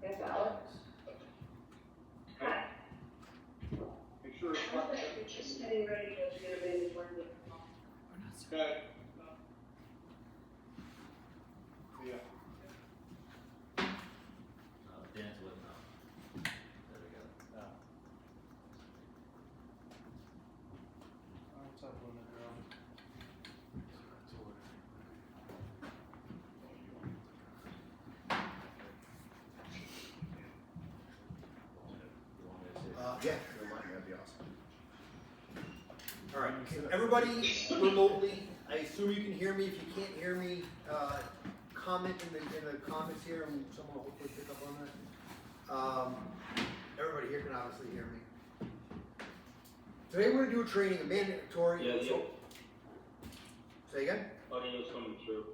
Yes, Alex? Hi. Make sure it's I was just getting ready to get a baby for you. okay. See ya. Dan's with now. There we go. Yeah. What's up, women, girl? Yeah, if you don't mind, that'd be awesome. All right, can everybody remotely, I assume you can hear me. If you can't hear me, comment in the comments here, and someone will hopefully pick up on that. Everybody here can obviously hear me. Today we're gonna do a training, a mandatory. Yeah, yeah. Say again? Audio's coming through.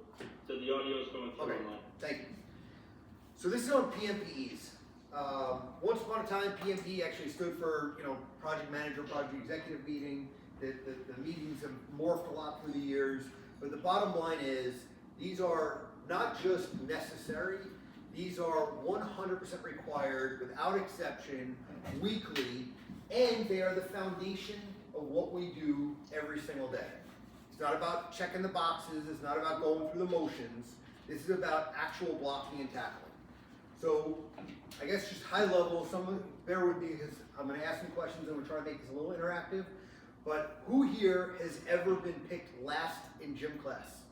So the audio's coming through Okay. online. Thank you. So this is on PMPEs. Once upon a time, PMP actually stood for, project manager, project executive meeting. The meetings have morphed a lot through the years, but the bottom line is, these are not just necessary, these are 100% required, without exception, weekly, and they are the foundation of what we do every single day. It's not about checking the boxes, it's not about going through the motions, this is about actual blocking and tackling. So, I guess just high level, someone bear with me because I'm going to ask some questions and we're trying to make this a little interactive. But who here has ever been picked last in gym class?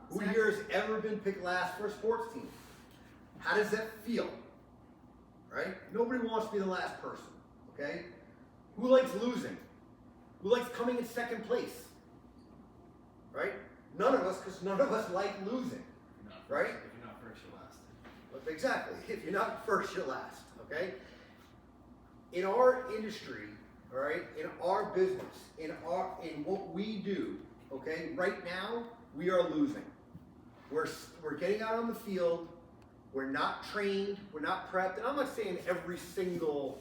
Who here has ever been picked last for a sports team? How does that feel? Right? Nobody wants to be the last person. Okay? Who likes losing? Who likes coming in second place? Right? None of us, because none of us like losing. Right? If you're not first, you're last. Exactly. If you're not first, you're last. Okay? In our industry, all right, in our business, in what we do, okay, right now we are losing. We're getting out on the field. We're not trained. We're not prepped. And I'm not saying every single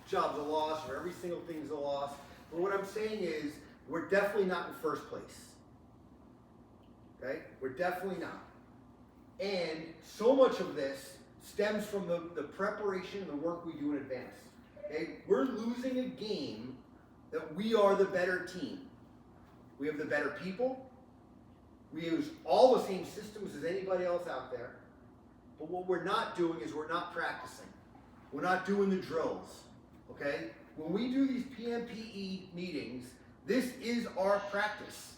job's a loss or every single thing's a loss. But what I'm saying is we're definitely not in first place. Okay? We're definitely not. And so much of this stems from the preparation and the work we do in advance. Okay? We're losing a game that we are the better team. We have the better people. We use all the same systems as anybody else out there. But what we're not doing is we're not practicing. We're not doing the drills. Okay? When we do these PMPE meetings, this is our practice.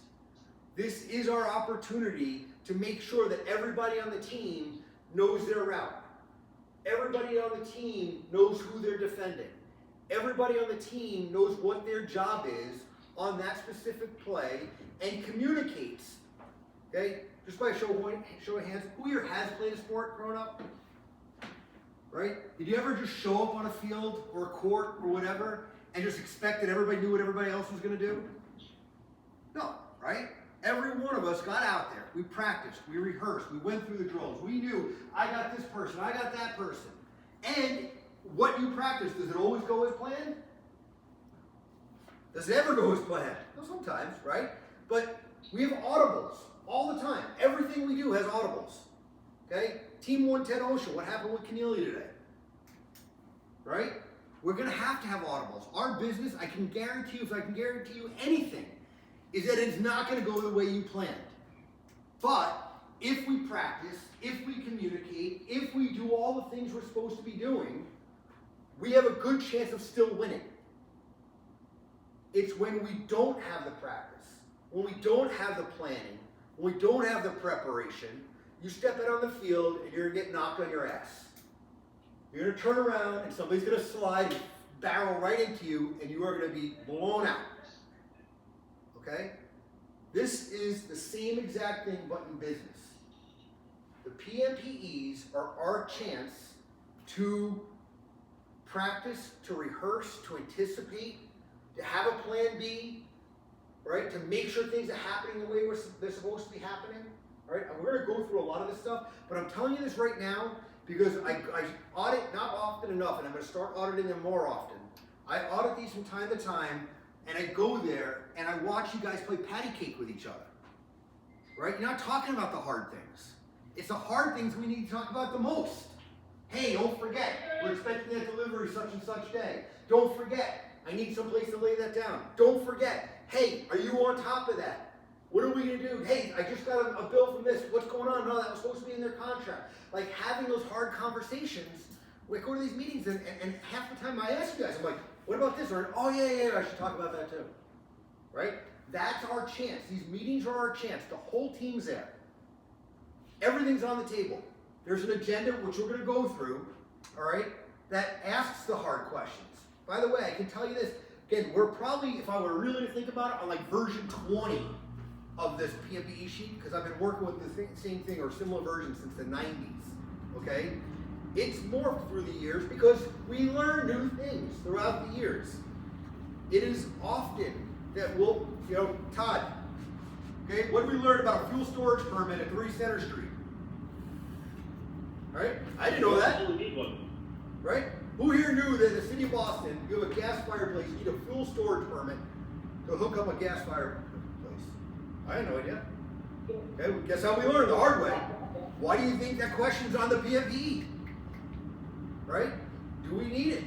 This is our opportunity to make sure that everybody on the team knows their route. Everybody on the team knows who they're defending. Everybody on the team knows what their job is on that specific play and communicates. Okay? Just by show of hands, who here has played a sport growing up? Right? Did you ever just show up on a field or a court or whatever and just expect that everybody knew what everybody else was going to do? No, right? Every one of us got out there. We practiced. We rehearsed. We went through the drills. We knew, I got this person. I got that person. And what you practice, does it always go as planned? Does it ever go as planned? Well, sometimes, right? But we have audibles all the time. Everything we do has audibles. Okay? Team 110 OSHA, what happened with Cornelia today? Right? We're going to have audibles. Our business, I can guarantee you, if I can guarantee you anything, is that it's not going to go the way you planned. But if we practice, if we communicate, if we do all the things we're supposed to be doing, we have a good chance of still winning. It's when we don't have the practice, when we don't have the planning, when we don't have the preparation, you step out on the field and you're going to get knocked on your ass. You're going to turn around and somebody's going to slide and barrel right into you and you are going to be blown out. Okay? This is the same exact thing but in business. The PMPEs are our chance to practice, to rehearse, to anticipate, to have a plan B, right? To make sure things are happening the way they're supposed to be happening. All right? And we're going to go through a lot of this stuff, but I'm telling you this right now because I audit not often enough, and I'm going to start auditing them more often. I audit these from time to time, and I go there and I watch you guys play patty cake with each other. Right? You're not talking about the hard things. It's the hard things we need to talk about the most. Hey, don't forget, we're expecting that delivery such and such day. Don't forget, I need some place to lay that down. Don't forget, hey, are you on top of that? What are we gonna do? Hey, I just got a bill from this. What's going on? No, that was supposed to be in their contract. Like having those hard conversations. We go to these meetings and half the time I ask you guys, I'm like, what about this? Or, oh yeah, I should talk about that too. Right? That's our chance. These meetings are our chance. The whole team's there. Everything's on the table. There's an agenda which we're gonna go through, all right, that asks the hard questions. By the way, I can tell you this, again, we're probably, if I were really to think about it, on like version 20 of this PMPE sheet, because I've been working with the same thing or similar version since the 90s, okay? It's morphed through the years because we learn new things throughout the years. It is often that we'll, Todd, okay, what did we learn about a fuel storage permit at 3 Center Street? Right? I didn't know that. You need one. Right? Who here knew that in the city of Boston, you have a gas fireplace, you need a fuel storage permit to hook up a gas fireplace? I had no idea. Okay, well, guess how we learned the hard way. Why do you think that question's on the PMPE? Right? Do we need it?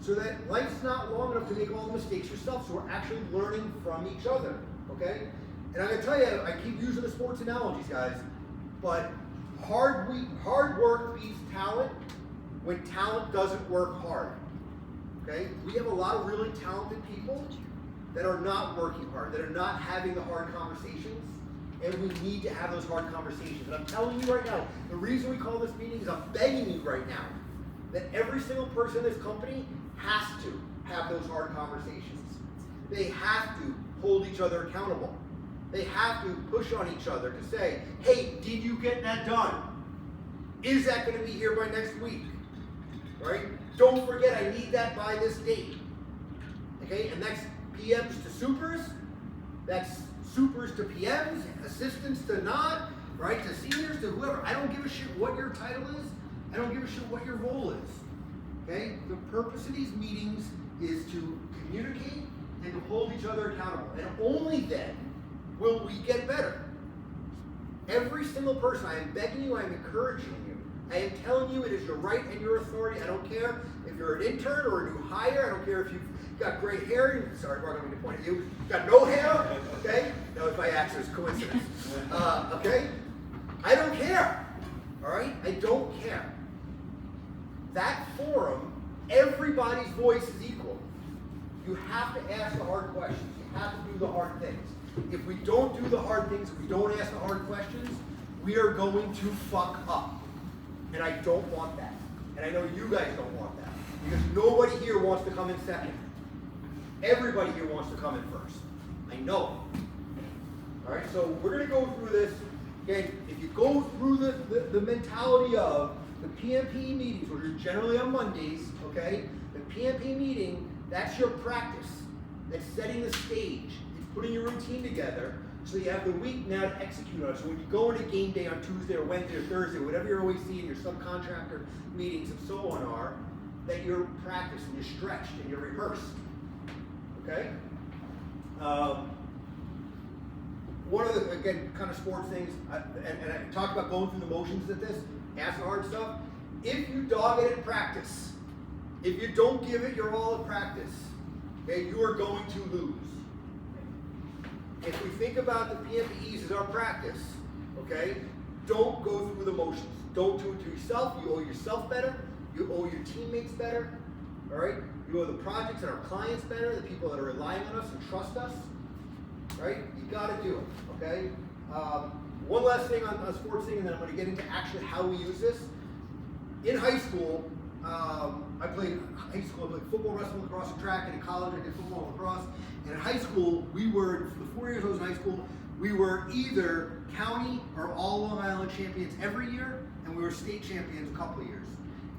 So that life's not long enough to make all the mistakes yourself, so we're actually learning from each other. Okay? And I'm gonna tell you, I keep using the sports analogies, guys, but hard work beats talent when talent doesn't work hard. Okay? We have a lot of really talented people that are not working hard, that are not having the hard conversations, and we need to have those hard conversations. And I'm telling you right now, the reason we call this meeting is I'm begging you right now that every single person in this company has to have those hard conversations. They have to hold each other accountable. They have to push on each other to say, hey, did you get that done? Is that going to be here by next week? Right? Don't forget, I need that by this date. Okay, and that's PMs to supers, that's supers to PMs, assistants to not, right, to seniors, to whoever. I don't give a shit what your title is. I don't give a shit what your role is. Okay? The purpose of these meetings is to communicate and to hold each other accountable. And only then will we get better. Every single person, I am begging you, I am encouraging you. I am telling you it is your right and your authority. I don't care if you're an intern or a new hire. I don't care if you've got gray hair. Sorry, Mark, I'm going to point at you. You've got no hair, okay? No, it's by accident, it's coincidence. Okay? I don't care. All right? I don't care. That forum, everybody's voice is equal. You have to ask the hard questions. You have to do the hard things. If we don't do the hard things, if we don't ask the hard questions, we are going to fuck up. And I don't want that. And I know you guys don't want that. Because nobody here wants to come in second. Everybody here wants to come in first. I know it. All right, so we're going to go through this. Again, if you go through the mentality of the PMP meetings, which are generally on Mondays, okay? The PMP meeting, that's your practice. That's setting the stage. It's putting your routine together so you have the week now to execute on it. So when you go into game day on Tuesday or Wednesday or Thursday, whatever you're always seeing your subcontractor meetings and so on are, that you're practiced and you're stretched and you're rehearsed. Okay? One of the, again, kind of sports things, and I talked about going through the motions at this, ask the hard stuff. If you dog it in practice, if you don't give it your all at practice, okay, you are going to lose. If we think about the PMPEs as our practice, okay, don't go through the motions. Don't do it to yourself. You owe yourself better. You owe your teammates better. All right? You owe the projects and our clients better, the people that are relying on us and trust us. Right? You got to do it. Okay? One last thing on sports thing, and then I'm going to get into actually how we use this. In high school, I played football, wrestling, lacrosse, and track, and in college I did football and lacrosse. And in high school, we were, for the 4 years I was in high school, we were either county or all Long Island champions every year, and we were state champions a couple of years.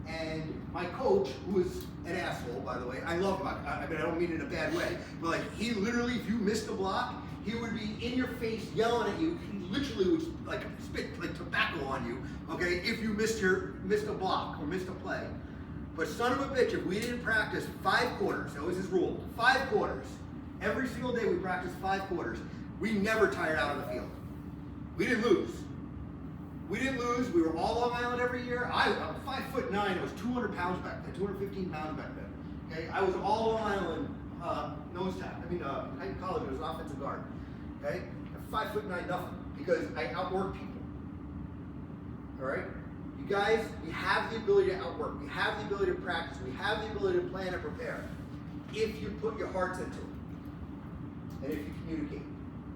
And my coach, who was an asshole, by the way, I love him, I mean, I don't mean it in a bad way, but like, he literally, if you missed a block, he would be in your face yelling at you. He literally would like spit like tobacco on you, okay, if you missed a block or missed a play. But son of a bitch, if we didn't practice 5 quarters, that was his rule, 5 quarters. Every single day we practiced 5 quarters. We never tired out on the field. We didn't lose. We didn't lose. We were all Long Island every year. I'm 5'9". I was 200 pounds back then, 215 pounds back then. Okay, I was all Long Island nose tackle. In college, I was offensive guard. Okay, I'm 5'9", nothing, because I outwork people. All right, you guys, we have the ability to outwork. We have the ability to practice. We have the ability to plan and prepare, if you put your hearts into it, and if you communicate.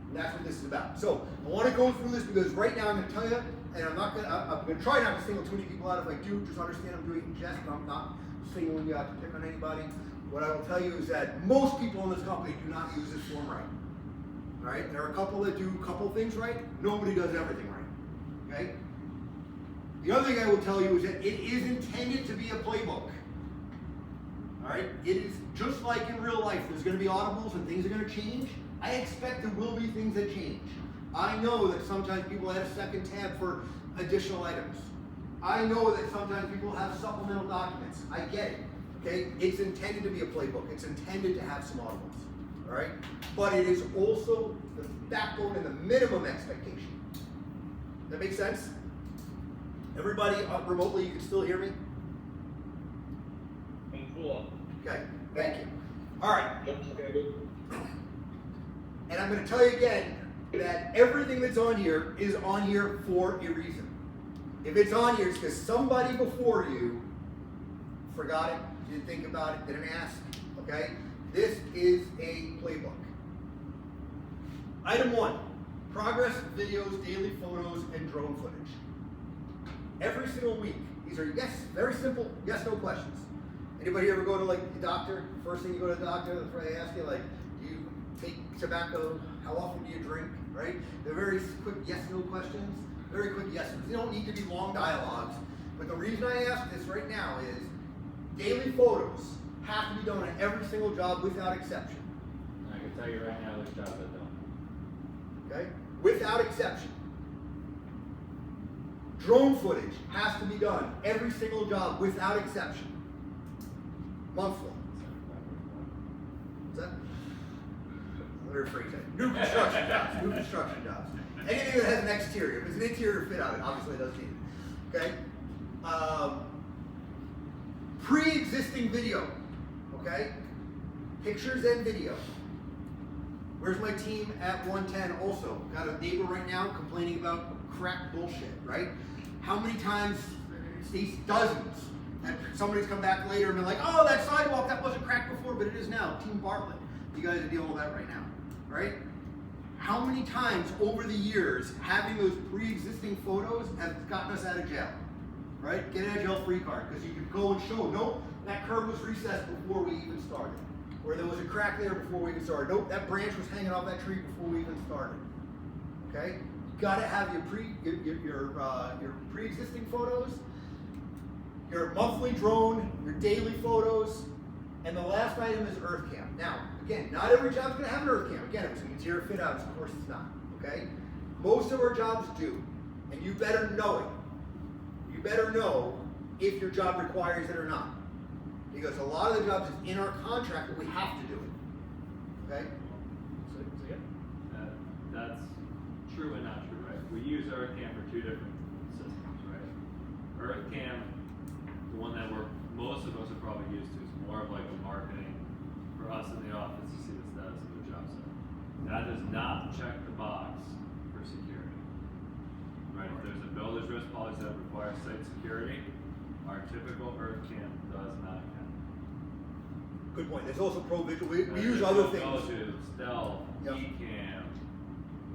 And that's what this is about. So I want to go through this because right now I'm going to tell you, and I'm going to try not to single too many people out. If I do, just understand I'm doing it in jest, and I'm not singling you out to pick on anybody. What I will tell you is that most people in this company do not use this form right. All right? There are a couple that do a couple things right. Nobody does everything right. Okay? The other thing I will tell you is that it is intended to be a playbook. All right? It is just like in real life. There's going to be audibles and things are going to change. I expect there will be things that change. I know that sometimes people add a second tab for additional items. I know that sometimes people have supplemental documents. I get it. Okay? It's intended to be a playbook. It's intended to have some audibles. All right? But it is also the backbone and the minimum expectation. That makes sense? Everybody remotely, you can still hear me? I'm cool. Okay, thank you. All right, Okay. and I'm going to tell you again that everything that's on here is on here for a reason. If it's on here, it's because somebody before you forgot it, didn't think about it, didn't ask, okay? This is a playbook. Item 1, progress videos, daily photos, and drone footage. Every single week, these are very simple, yes/no questions. Anybody ever go to like the doctor? First thing you go to the doctor, they ask you like, do you take tobacco? How often do you drink? Right? They're very quick yes/no questions. Very quick yeses. They don't need to be long dialogues. But the reason I ask this right now is daily photos have to be done on every single job without exception. I can tell you right now, there's jobs that don't. Okay? Without exception. Drone footage has to be done every single job without exception. Monthly. What's that? Let me rephrase that. New construction jobs. New construction jobs. Anything that has an exterior. If it's an interior fit out, it obviously does need it. Okay? Pre-existing video. Okay? Pictures and video. Where's my team at 110 also? Got a neighbor right now complaining about crack bullshit, right? How many times, Stacy, dozens, and somebody's come back later and been like, oh, that sidewalk, that wasn't cracked before, but it is now. Team Bartlett, you guys are dealing with that right now, right? How many times over the years having those pre-existing photos has gotten us out of jail, right? Get an jail free card, because you can go and show, nope, that curb was recessed before we even started. Or there was a crack there before we even started. Nope, that branch was hanging off that tree before we even started. Okay? You gotta have your pre-existing photos, your monthly drone, your daily photos, and the last item is EarthCam. Now, again, not every job's gonna have an EarthCam. Again, if it's an interior fit outs, of course it's not. Okay? Most of our jobs do, and you better know it. You better know if your job requires it or not. Because a lot of the jobs is in our contract, but we have to do it. Okay? So yeah, that's true and not true, right? We use EarthCam for two different systems, right? EarthCam, the one that most of us are probably used to, is more of like a marketing for us in the office to see the status of the job site. That does not check the box for security, right? If there's a builder's risk policy that requires site security, our typical EarthCam does not count. Good point. There's also Pro Visual. We There's use other things. Go-to, Stealth, Yep. Ecam,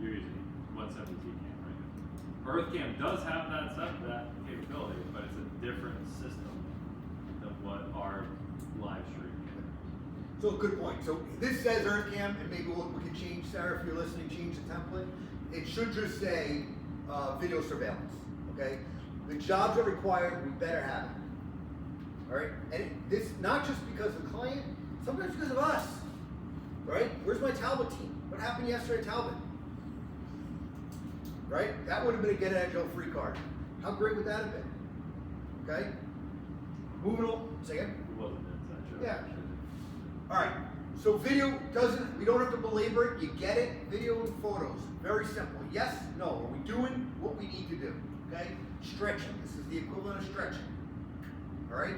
you're using 170 Ecam, right? EarthCam does have that capability, but it's a different system than what our live stream is. So good point. So this says EarthCam, and maybe we can change, Sarah, if you're listening, change the template. It should just say video surveillance. Okay? The jobs are required, we better have it. All right? And this, not just because of the client, sometimes because of us. Right? Where's my Talbot team? What happened yesterday at Talbot? Right? That would have been a get out of jail free card. How great would that have been? Okay? Moving on. Say again? It wasn't inside joke. Yeah. All right. So video doesn't, we don't have to belabor it. You get it. Video and photos. Very simple. Yes, no. Are we doing what we need to do? okay? Stretching, this is the equivalent of stretching, all right?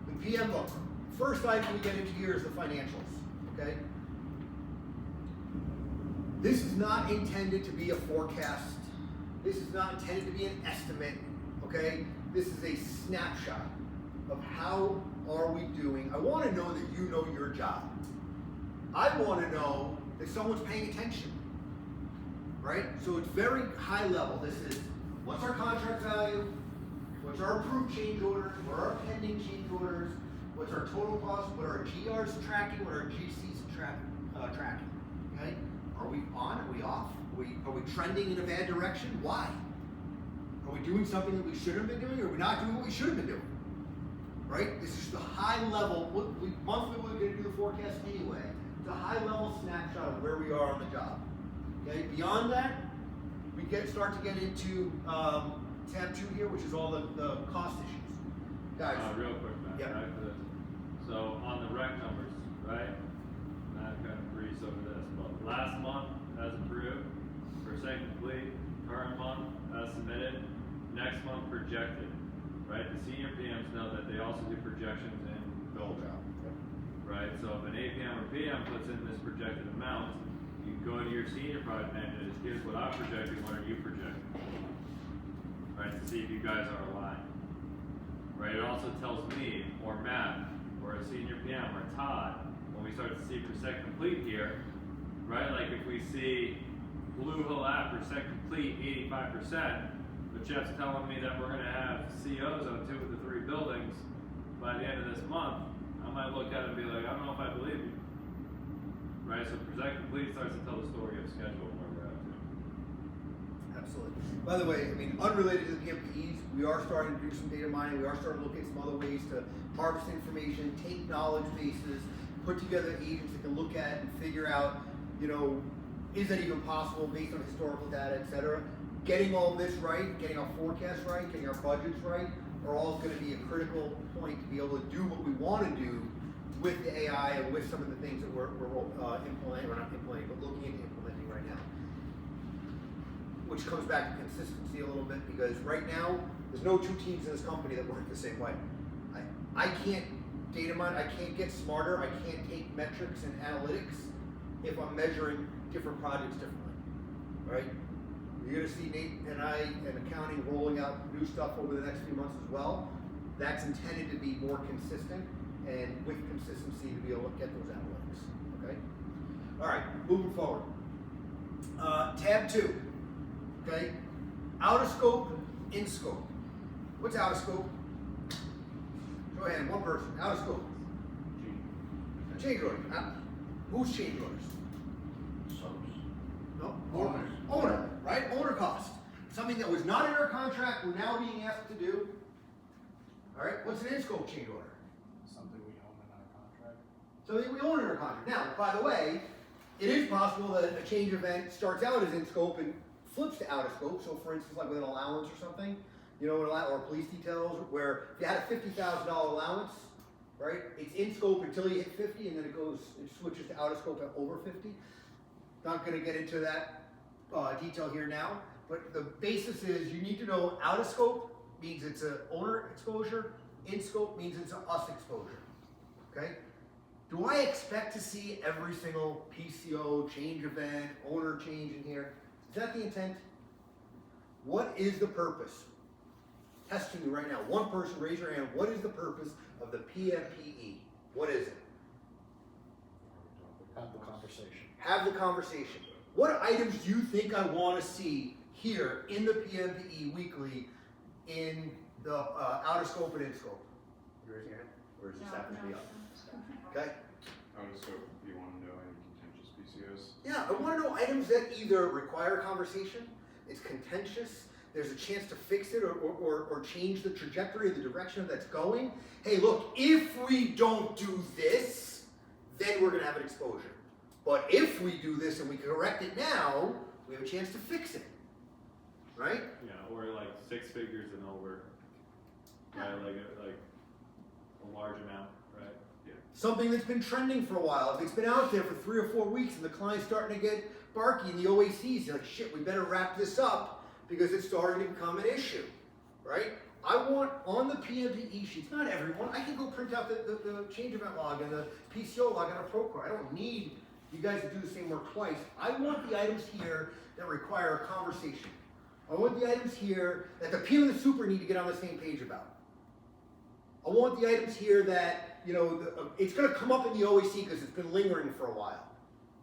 The PM book, first item we get into here is the financials, okay? This is not intended to be a forecast. This is not intended to be an estimate, okay? This is a snapshot of how are we doing. I want to know that you know your job. I want to know that someone's paying attention, right? So it's very high level. This is, what's our contract value? What's our approved change orders? What are our pending change orders? What's our total cost? What are our GRs tracking? What are our GCs tracking? Okay? Are we on? Are we off? Are we trending in a bad direction? Why? Are we doing something that we shouldn't have been doing? Or are we not doing what we should have been doing? Right? This is the high level. Monthly, we're going to do the forecast anyway. It's a high level snapshot of where we are on the job. Okay? Beyond that, we start to get into tab 2 here, which is all the cost issues. Guys. Real quick, Matt, Yeah. back to this. So on the rec numbers, right? Matt kind of breezed over this, but last month as approved, percent complete, current month as submitted, next month projected, right? The senior PMs know that they also do projections in build out, right? So if an APM or PM puts in this projected amount, you go to your senior project managers, here's what I'm projecting, what are you projecting? Right, to see if you guys are aligned. Right, it also tells me, or Matt, or a senior PM, or Todd, when we start to see percent complete here, right, like if we see Blue Hill Ave percent complete 85%, but Jeff's telling me that we're gonna have COs on 2 of the 3 buildings by the end of this month, I might look at it and be like, I don't know if I believe you. Right, so percent complete starts to tell the story of schedule and where we're at too. Absolutely. By the way, I mean, unrelated to the PMPEs, we are starting to do some data mining. We are starting to look at some other ways to harvest information, take knowledge bases, put together agents that can look at and figure out, you know, is that even possible based on historical data, et cetera. Getting all this right, getting our forecasts right, getting our budgets right, are all going to be a critical point to be able to do what we want to do with the AI and with some of the things that we're implementing, or not implementing, but looking into implementing right now. Which comes back to consistency a little bit, because right now, there's no 2 teams in this company that work the same way. I can't data mine, I can't get smarter, I can't take metrics and analytics if I'm measuring different projects differently, right? You're gonna see Nate and I and accounting rolling out new stuff over the next few months as well. That's intended to be more consistent and with consistency to be able to get those analytics, okay? All right, moving forward. Tab 2, okay? Out of scope, in scope. What's out of scope? Go ahead, one person, out of scope. Change order. Who's change orders? No, owner, right? Owner cost. Something that was not in our contract, we're now being asked to do. All right, what's an in-scope change order? Something we own in our contract. Something we own in our contract. Now, by the way, it is possible that a change event starts out as in scope and flips to out of scope. So for instance, like with an allowance or something, you know, or police details, where if you had a $50,000 allowance, right, it's in scope until you hit 50, and then it switches to out of scope at over 50. Not gonna get into that detail here now, but the basis is you need to know out of scope means it's an owner exposure, in scope means it's an us exposure, okay? Do I expect to see every single PCO, change event, owner change in here? Is that the intent? What is the purpose? Testing you right now. One person, raise your hand. What is the purpose of the PMPE? What is it? Have the conversation. Have the conversation. What items do you think I want to see here in the PMPE weekly in the out of scope and in scope? You raising your hand? Or is this happen to be up? Okay? Out of scope, do you want to know any contentious PCOs? Yeah, I want to know items that either require conversation, it's contentious, there's a chance to fix it or change the trajectory of the direction that's going. Hey, look, if we don't do this, then we're going to have an exposure. But if we do this and we correct it now, we have a chance to fix it. Right? Yeah, or like 6 figures and over, right? Like a large amount, right? Yeah. Something that's been trending for a while. If it's been out there for 3 or 4 weeks and the client's starting to get barky in the OACs, you're like, shit, we better wrap this up because it's starting to become an issue, right? I want on the PMPE sheets, not everyone, I can go print out the change event log and the PCO log on a Procore. I don't need you guys to do the same work twice. I want the items here that require a conversation. I want the items here that the PM and the super need to get on the same page about. I want the items here that, you know, it's gonna come up in the OAC because it's been lingering for a while,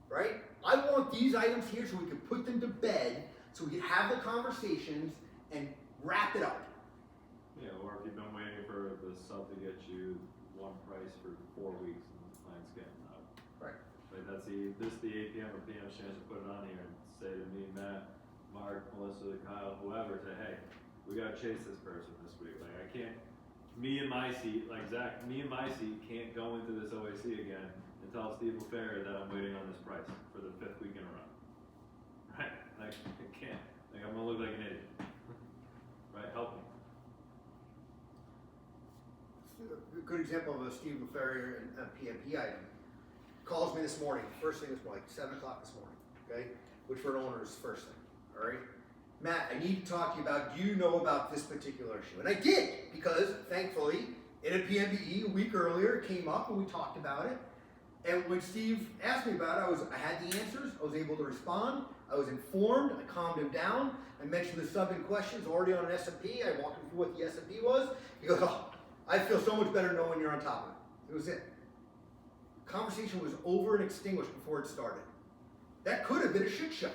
right? I want these items here so we can put them to bed, so we can have the conversations and wrap it up. Yeah, or if you've been waiting for the sub to get you one price for 4 weeks and the client's getting out. Right. Like this the APM or PM's chance to put it on here and say to me, Matt, Mark, Melissa, Kyle, whoever, say, hey, we gotta chase this person this week. Like I can't, me in my seat, like Zach, me in my seat can't go into this OAC again and tell Steve LeFair that I'm waiting on this price for the 5th week in a row. Right? Like I can't. Like I'm gonna look like an idiot. Right? Help me. A good example of a Steve LeFerrier and PMP item. Calls me this morning, first thing this morning, like 7 o'clock this morning, okay? Which for an owner is first thing, all right? Matt, I need to talk to you about, do you know about this particular issue? And I did, because thankfully, in a PMBE a week earlier, it came up and we talked about it. And when Steve asked me about it, I had the answers, I was able to respond, I was informed, I calmed him down, I mentioned the sub in questions already on an S&P, I walked him through what the S&P was. He goes, oh, I feel so much better knowing you're on top of it. It was it. Conversation was over and extinguished before it started. That could have been a shit show,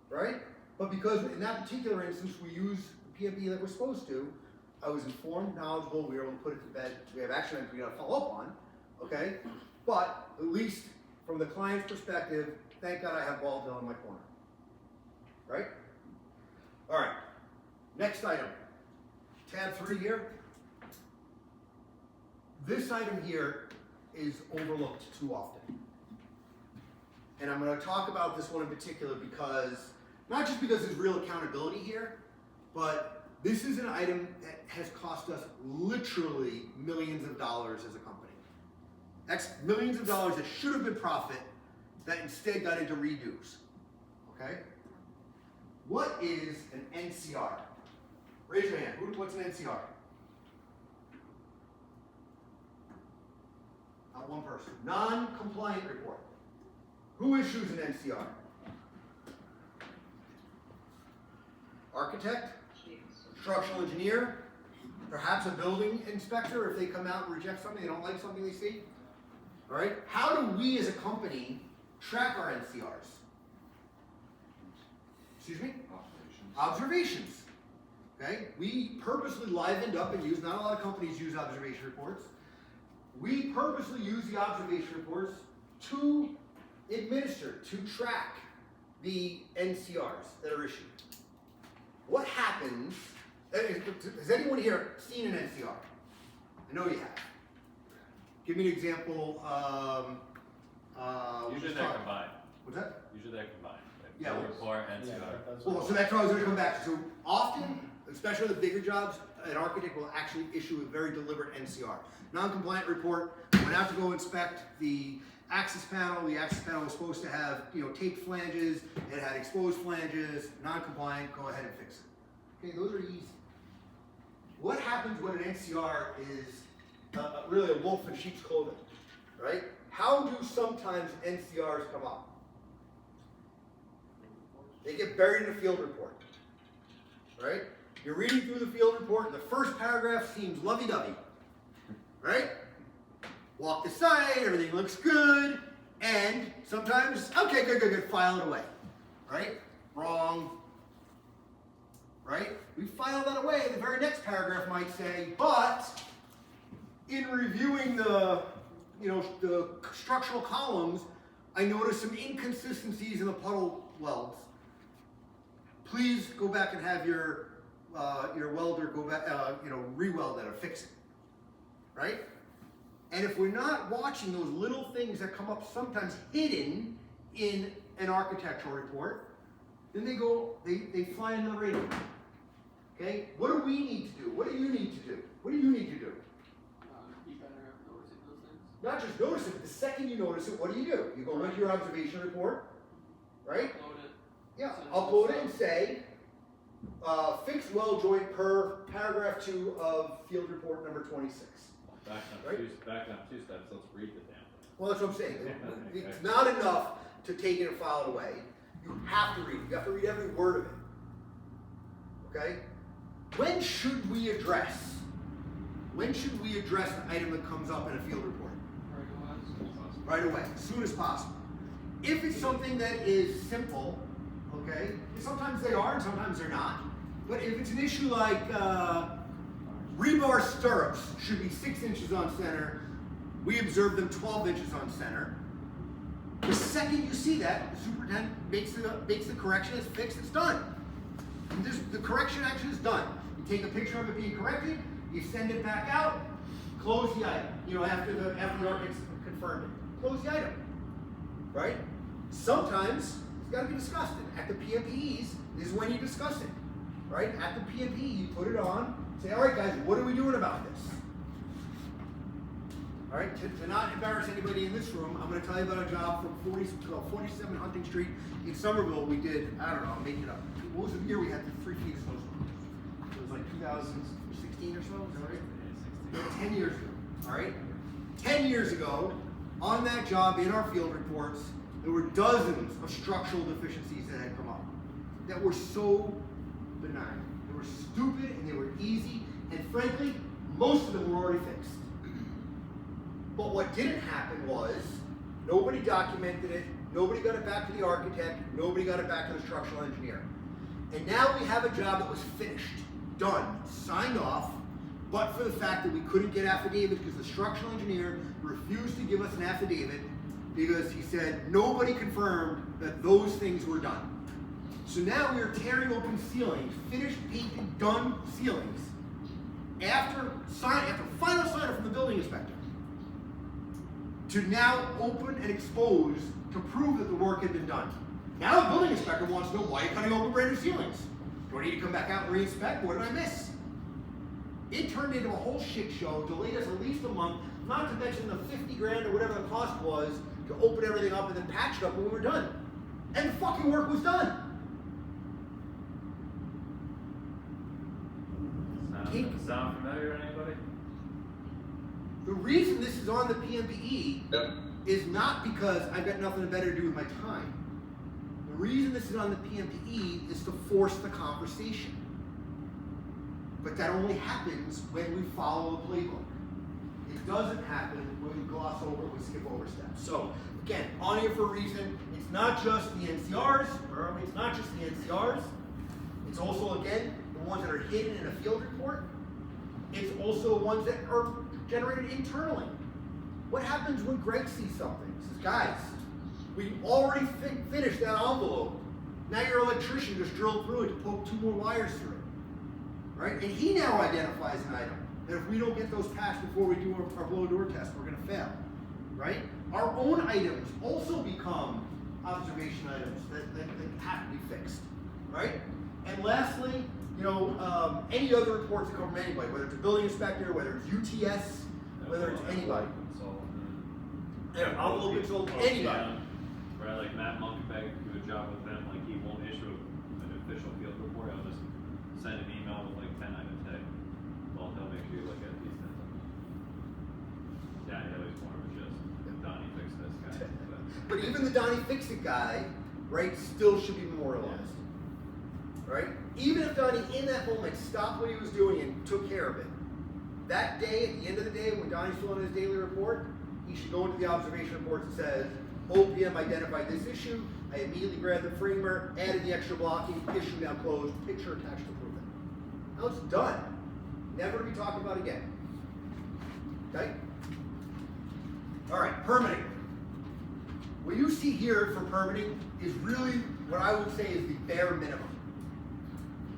right? But because in that particular instance we used the PMP that we're supposed to, I was informed, knowledgeable, we were able to put it to bed. We have action items we gotta follow up on, okay? But at least from the client's perspective, thank God I have Waldell in my corner, right? All right, next item, tab 3 here. This item here is overlooked too often. And I'm gonna talk about this one in particular because, not just because there's real accountability here, but this is an item that has cost us literally millions of dollars as a company. That's millions of dollars that should have been profit that instead got into redos, okay? What is an NCR? Raise your hand, what's an NCR? Not one person. Non-compliant report. Who issues an NCR? Architect, structural engineer, perhaps a building inspector if they come out and reject something, they don't like something they see. All right? How do we as a company track our NCRs? Excuse me? Observations. Okay? We purposely livened up and used, not a lot of companies use observation reports. We purposely use the observation reports to administer, to track the NCRs that are issued. What happens, has anyone here seen an NCR? I know you have. Give me an example. Usually they're combined. What's that? Usually they're combined. Like Yeah, bill well, report, Yeah, NCR. that's Well, what- so that's what I was going to come back to. So often, especially the bigger jobs, an architect will actually issue a very deliberate NCR. Non-compliant report, went out to go inspect the access panel. The access panel was supposed to have, you know, taped flanges. It had exposed flanges. Non-compliant, go ahead and fix it. Okay, those are easy. What happens when an NCR is really a wolf in sheep's clothing, right? How do sometimes NCRs come up? They get buried in a field report, right? You're reading through the field report and the first paragraph seems lovey-dovey, right? Walk the site, everything looks good, and sometimes, okay, good, file it away, right? Wrong, right? We file that away, the very next paragraph might say, but in reviewing the, you know, the structural columns, I noticed some inconsistencies in the puddle welds. Please go back and have your welder go back, you know, re-weld that or fix it, right? And if we're not watching those little things that come up sometimes hidden in an architectural report, then they fly under the radar. Okay? What do we need to do? What do you need to do? What do you need to do? Be better at noticing those things. Not just notice it, but the second you notice it, what do? You go into your observation report, right? Upload it. Yeah, Send it to upload the it and sub. say, Fixed well joint per paragraph 2 of field report number 26. Back Right? on two steps, let's read the damn thing. Well, that's what I'm saying. It's not enough to take it and file it away. You have to read it. You have to read every word of it. Okay? When should we address an item that comes up in a field report? Right away, as soon as possible. If it's something that is simple, okay, sometimes they are and sometimes they're not. But if it's an issue like rebar stirrups should be 6 inches on center, we observe them 12 inches on center. The second you see that, the superintendent makes the correction, it's fixed, it's done. And the correction action is done. You take a picture of it being corrected, you send it back out, close the item. After the architect's confirmed it. Close the item. Right? Sometimes it's got to be discussed. And at the PMPEs, this is when you discuss it. Right? At the PMPE, you put it on, say, all right guys, what are we doing about this? All right, to not embarrass anybody in this room, I'm going to tell you about a job from 47 Hunting Street in Somerville. We did, I don't know, I'm making it up. What was the year we had the 3 feet of snowstorm? It was like 2016 or so, is that right? 10 years ago, all right? 10 years ago, on that job in our field reports, there were dozens of structural deficiencies that had come up that were so benign. They were stupid and they were easy, and frankly, most of them were already fixed. But what didn't happen was, nobody documented it, nobody got it back to the architect, nobody got it back to the structural engineer. And now we have a job that was finished, done, signed off, but for the fact that we couldn't get affidavits because the structural engineer refused to give us an affidavit because he said nobody confirmed that those things were done. So now we are tearing open ceilings, finished, painted, done ceilings, after final sign-off from the building inspector, to now open and expose to prove that the work had been done. Now the building inspector wants to know why you're cutting open brand new ceilings. Do I need to come back out and re-inspect? What did I miss? It turned into a whole shit show, delayed us at least a month, not to mention the 50 grand or whatever the cost was to open everything up and then patch it up when we were done. And the fucking work was done. Sound familiar to anybody? The reason this is on the PMPE is not because I've got nothing better to do with my time. The reason this is on the PMPE is to force the conversation. But that only happens when we follow the playbook. It doesn't happen when we gloss over, we skip over steps. So again, on here for a reason. It's not just the NCRs, or it's not just the NCRs. It's also, again, the ones that are hidden in a field report. It's also ones that are generated internally. What happens when Greg sees something? He says, guys, we already finished that envelope. Now your electrician just drilled through it to poke 2 more wires through it. Right? And he now identifies an item that if we don't get those passed before we do our blow door test, we're going to fail. Right? Our own items also become observation items that have to be fixed. Right? And lastly, any other reports that come from anybody, whether it's a building inspector, whether it's UTS, whether it's anybody. Envelope consultant, anybody. Right, like Matt Monkbag, do a job with them, like he won't issue an official field report, I'll just send an email with like 10 items, hey, well, they'll make sure you look at these things. Danny always more of a just, Donnie fix this guy. But even the Donnie Fix-It guy, right, still should be memorialized. Right? Even if Donnie in that moment stopped what he was doing and took care of it, that day, at the end of the day, when Donnie's filling his daily report, he should go into the observation report and says, OPM identified this issue, I immediately grabbed the framer, added the extra blocking, issue now closed, picture attached to prove it. Now it's done. Never to be talked about again. Okay? All right, permitting. What you see here for permitting is really what I would say is the bare minimum.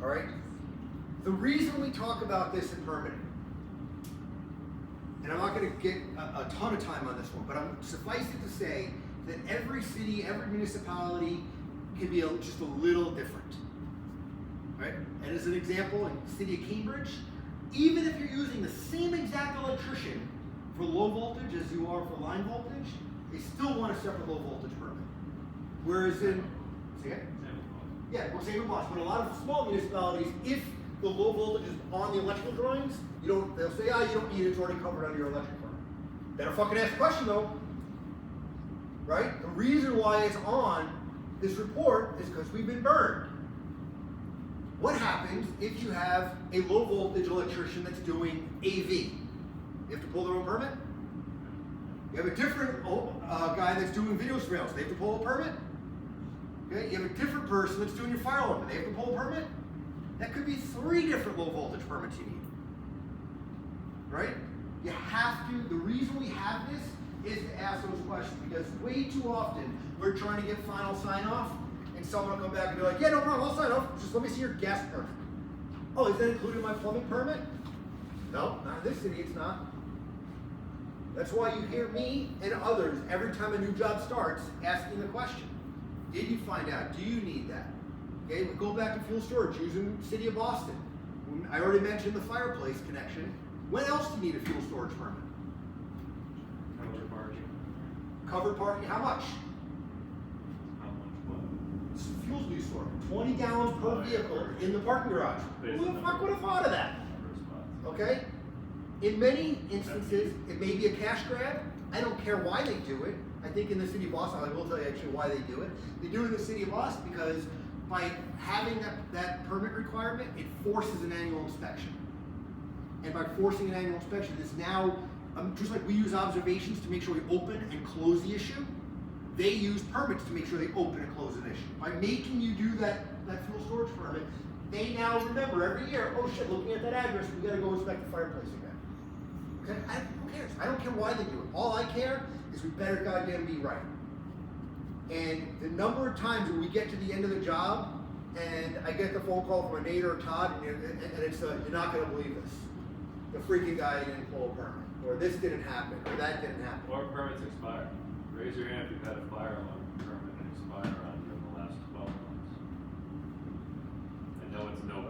All right? The reason we talk about this in permitting, and I'm not going to get a ton of time on this one, but suffice it to say that every city, every municipality can be just a little different. Right? And as an example, in the city of Cambridge, even if you're using the same exact electrician for low voltage as you are for line voltage, they still want a separate low voltage permit. Whereas in, say it? Yeah, we'll say in Boston, but a lot of small municipalities, if the low voltage is on the electrical drawings, they'll say, you don't need it, it's already covered under your electric permit. Better fucking ask the question though. Right? The reason why it's on this report is because we've been burned. What happens if you have a low voltage electrician that's doing AV? You have to pull their own permit? You have a different guy that's doing video surveillance, they have to pull a permit? Okay, you have a different person that's doing your fire alarm, they have to pull a permit? That could be 3 different low voltage permits you need. Right? You have to, the reason we have this is to ask those questions, because way too often we're trying to get final sign off and someone will come back and be like, yeah, no problem, I'll sign off, just let me see your gas permit. Oh, is that included in my plumbing permit? No, not in this city, it's not. That's why you hear me and others every time a new job starts asking the question. Did you find out? Do you need that? Okay, we go back to fuel storage using the city of Boston. I already mentioned the fireplace connection. When else do you need a fuel storage permit? Covered parking. Covered parking, how much? How much what? Fuels do you store? 20 gallons per vehicle in the parking garage. Who the fuck would have thought of that? Number of spots. Okay? In many instances, it may be a cash grab. I don't care why they do it. I think in the city of Boston, I will tell you actually why they do it. They do it in the city of Boston because by having that permit requirement, it forces an annual inspection. And by forcing an annual inspection, it's now, just like we use observations to make sure we open and close the issue, they use permits to make sure they open and close an issue. By making you do that fuel storage permit, they now remember every year, oh shit, looking at that address, we gotta go inspect the fireplace again. Okay? Who cares? I don't care why they do it. All I care is we better goddamn be right. And the number of times when we get to the end of the job, and I get the phone call from a Nate or a Todd, and it's you're not gonna believe this. The freaking guy didn't pull a permit, or this didn't happen, or that didn't happen. Or permits expire. Raise your hand if you've had a fire alarm permit expire on you in the last 12 months.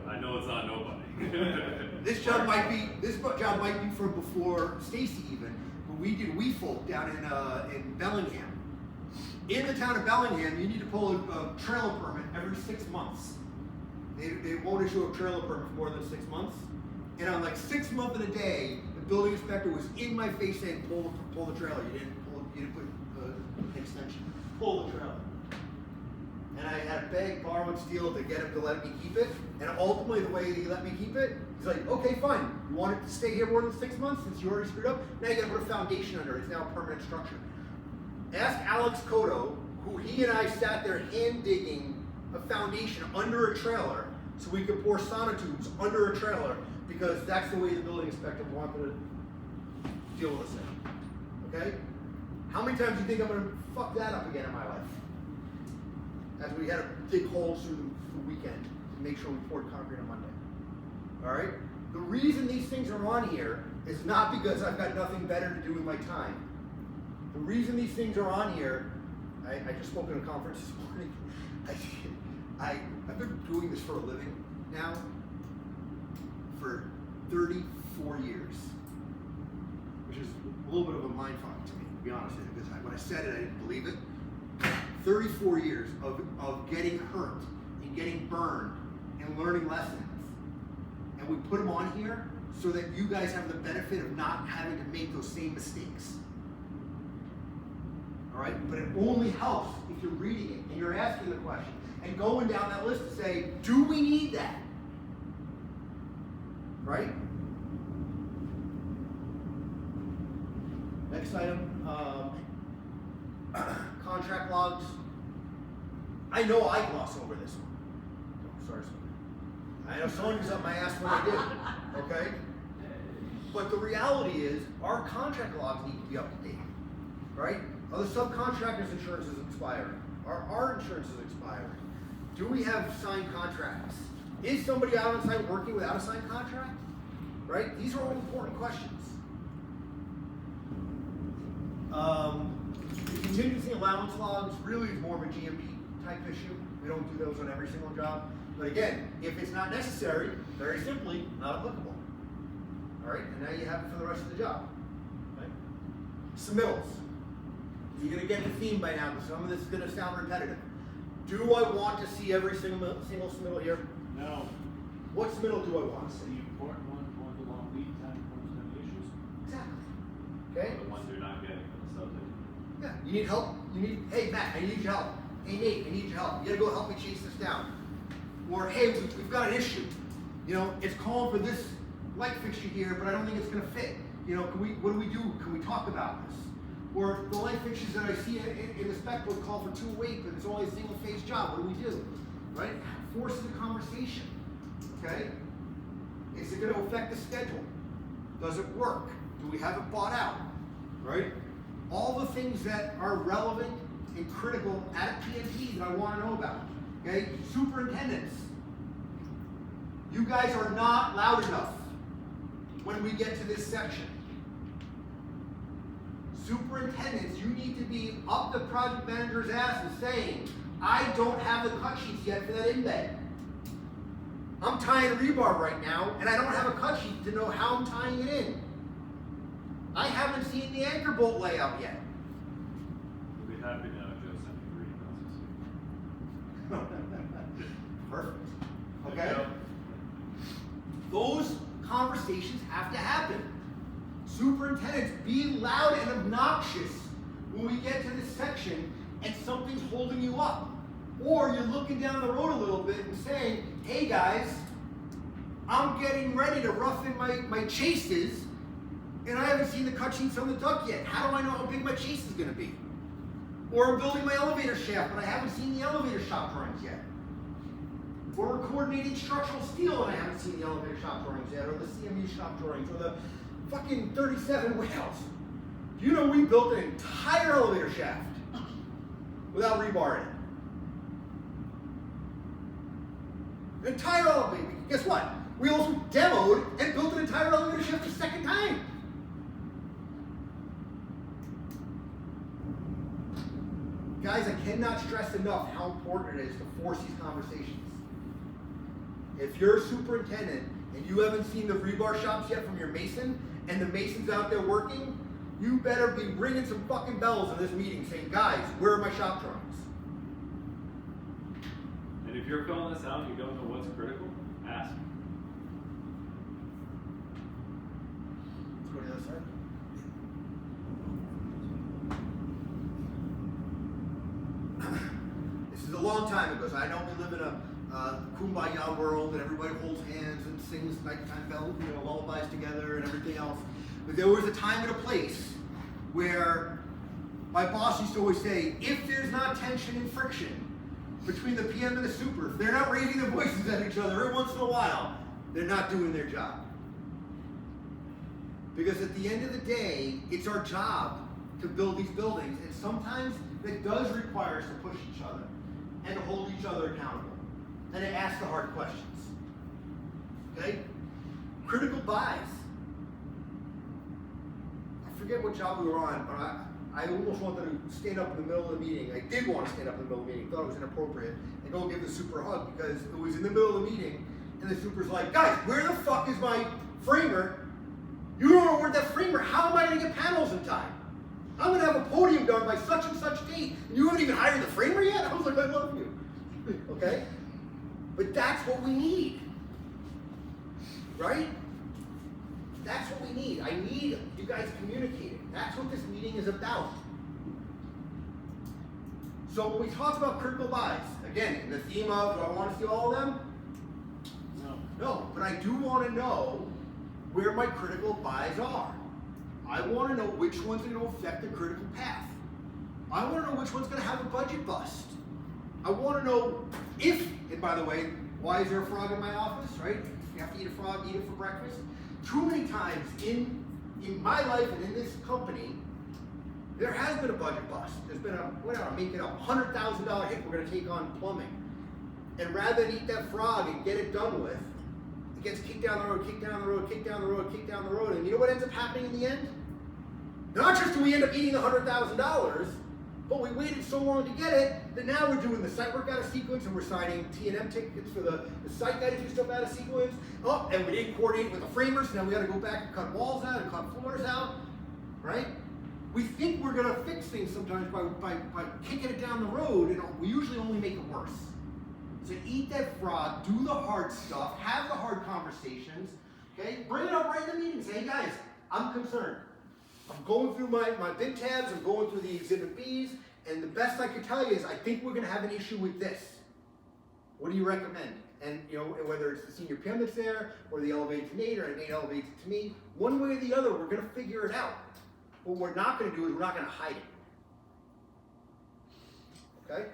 I know it's not nobody. This job might be from before Stacy even, but we did WeFolk down in Bellingham. In the town of Bellingham, you need to pull a trailer permit every 6 months. They won't issue a trailer permit for more than 6 months. And on like 6th month of the day, the building inspector was in my face saying, pull the trailer. You didn't put an extension. Pull the trailer. And I had to beg, borrow, and steal to get him to let me keep it. And ultimately, the way he let me keep it, he's like, okay, fine. You want it to stay here more than 6 months since you already screwed up? Now you gotta put a foundation under it. It's now a permanent structure. Ask Alex Cotto, who he and I sat there hand digging a foundation under a trailer so we could pour sonotubes under a trailer because that's the way the building inspector wanted to deal with this thing. Okay? How many times do you think I'm gonna fuck that up again in my life? As we had to dig holes through the weekend to make sure we poured concrete on Monday. All right? The reason these things are on here is not because I've got nothing better to do with my time. The reason these things are on here, I just spoke at a conference this morning. I've been doing this for a living now for 34 years, which is a little bit of a mindfuck to me, to be honest with you, because when I said it, I didn't believe it. 34 years of getting hurt and getting burned and learning lessons. And we put them on here so that you guys have the benefit of not having to make those same mistakes. All right? But it only helps if you're reading it and you're asking the question and going down that list to say, do we need that? Right? Next item, contract logs. I know I gloss over this one. Oh, sorry, Sonia. I know Sonia's up my ass when I do, okay? But the reality is, our contract logs need to be up to date, right? Are the subcontractors' insurance is expiring? Are our insurance is expiring? Do we have signed contracts? Is somebody out on site working without a signed contract? Right? These are all important questions. The contingency allowance logs really is more of a GMP type issue. We don't do those on every single job. But again, if it's not necessary, very simply, not applicable. All right, and now you have it for the rest of the job. Right? Submittals. You're gonna get the theme by now, but some of this is gonna sound repetitive. Do I want to see every single submittal here? No, What submittal do I want to the see? important ones, ones with long lead time, ones with any issues. Exactly. Okay? The ones you're not getting from the subject. Yeah, you need help? You need, hey Matt, I need your help. Hey Nate, I need your help. You gotta go help me chase this down. Or hey, we've got an issue. You know, it's calling for this light fixture here, but I don't think it's gonna fit. You know, what do we do? Can we talk about this? Or the light fixtures that I see in the spec book call for 2-weight, but it's only a single phase job. What do we do? Right? Forces a conversation. Okay? Is it gonna affect the schedule? Does it work? Do we have it bought out? Right? All the things that are relevant and critical at a PMP that I want to know about. Okay? Superintendents. You guys are not loud enough when we get to this section. Superintendents, you need to be up the project manager's ass and saying, I don't have the cut sheets yet for that embed. I'm tying rebar right now, and I don't have a cut sheet to know how I'm tying it in. I haven't seen the anchor bolt layout yet. We'll be happy to know Joe sent me 3 emails this week. Perfect. Good Okay? job. Those conversations have to happen. Superintendents, be loud and obnoxious when we get to this section and something's holding you up. Or you're looking down the road a little bit and saying, hey guys, I'm getting ready to rough in my chases and I haven't seen the cut sheets on the duct yet. How do I know how big my chase is gonna be? Or I'm building my elevator shaft, but I haven't seen the elevator shop drawings yet. Or we're coordinating structural steel and I haven't seen the elevator shop drawings yet, or the CMU shop drawings, or the fucking 37 whales. Do you know we built an entire elevator shaft without rebar in it? An entire elevator. Guess what? We also demoed and built an entire elevator shaft a second time. Guys, I cannot stress enough how important it is to force these conversations. If you're a superintendent and you haven't seen the rebar shops yet from your mason, and the mason's out there working, you better be ringing some fucking bells in this meeting saying, guys, where are my shop drawings? And if you're filling this out and you don't know what's critical, ask. Let's go to the other side. This is a long time ago, so I know we live in a kumbaya world and everybody holds hands and sings nighttime lullabies together and everything else. But there was a time and a place where my boss used to always say, if there's not tension and friction between the PM and the super, if they're not raising their voices at each other every once in a while, they're not doing their job. Because at the end of the day, it's our job to build these buildings, and sometimes it does require us to push each other and to hold each other accountable and to ask the hard questions. Okay? Critical buys. I forget what job we were on, but I almost wanted to stand up in the middle of the meeting. I did want to stand up in the middle of the meeting, thought it was inappropriate, and go give the super a hug because it was in the middle of the meeting, and the super's like, guys, where the fuck is my framer? You don't award that framer. How am I going to get panels in time? I'm going to have a podium done by such and such date, and you haven't even hired the framer yet? I was like, I love you. Okay? But that's what we need. Right? That's what we need. I need you guys communicating. That's what this meeting is about. So when we talk about critical buys, again, in the theme of, do I want to see all of them? No, but I do want to know where my critical buys are. I want to know which ones are going to affect the critical path. I want to know which one's going to have a budget bust. I want to know if, and by the way, why is there a frog in my office, right? If you have to eat a frog, eat it for breakfast. Too many times in my life and in this company, there has been a budget bust. There's been I'm making a $100,000 hit we're going to take on plumbing. And rather than eat that frog and get it done with, it gets kicked down the road, kicked down the road, kicked down the road, kicked down the road. And you know what ends up happening in the end? Not just do we end up eating the $100,000, but we waited so long to get it that now we're doing the site work out of sequence and we're signing T&M tickets for the site guy to do stuff out of sequence. Oh, and we didn't coordinate with the framers, so now we got to go back and cut walls out and cut floors out, right? we think we're gonna fix things sometimes by kicking it down the road, and we usually only make it worse. So eat that frog, do the hard stuff, have the hard conversations, okay? Bring it up right in the meeting, say, hey guys, I'm concerned. I'm going through my bid tabs, I'm going through the exhibit Bs, and the best I can tell you is I think we're gonna have an issue with this. What do you recommend? And you know, whether it's the senior PM that's there, or the elevated to Nate, or Nate elevates it to me, one way or the other, we're gonna figure it out. What we're not gonna do is we're not gonna hide it. Okay?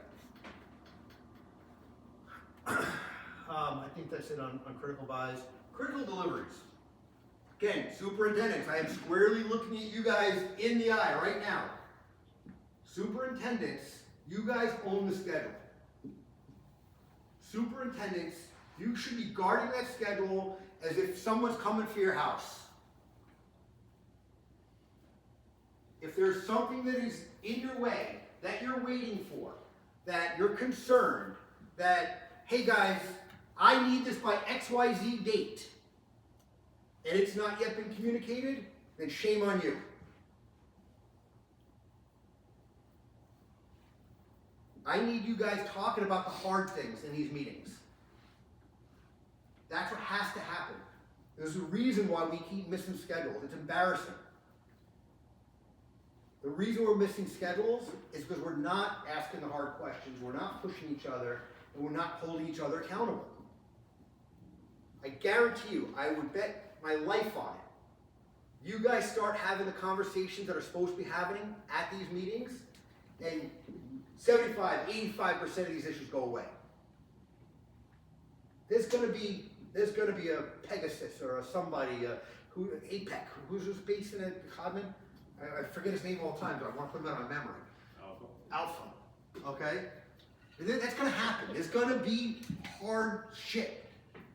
I think that's it on critical buys. Critical deliveries. Again, superintendents, I am squarely looking at you guys in the eye right now. Superintendents, you guys own the schedule. Superintendents, you should be guarding that schedule as if someone's coming for your house. If there's something that is in your way, that you're waiting for, that you're concerned, that, hey guys, I need this by XYZ date, and it's not yet been communicated, then shame on you. I need you guys talking about the hard things in these meetings. That's what has to happen. There's a reason why we keep missing schedules. It's embarrassing. The reason we're missing schedules is because we're not asking the hard questions, we're not pushing each other, and we're not holding each other accountable. I guarantee you, I would bet my life on it. You guys start having the conversations that are supposed to be happening at these meetings, and 75, 85% of these issues go away. There's gonna be a Pegasus or APEC, who's based in Codman? I forget his name all the time, but I want to put him out on memory. Alpha. Okay? That's gonna happen. There's gonna be hard shit.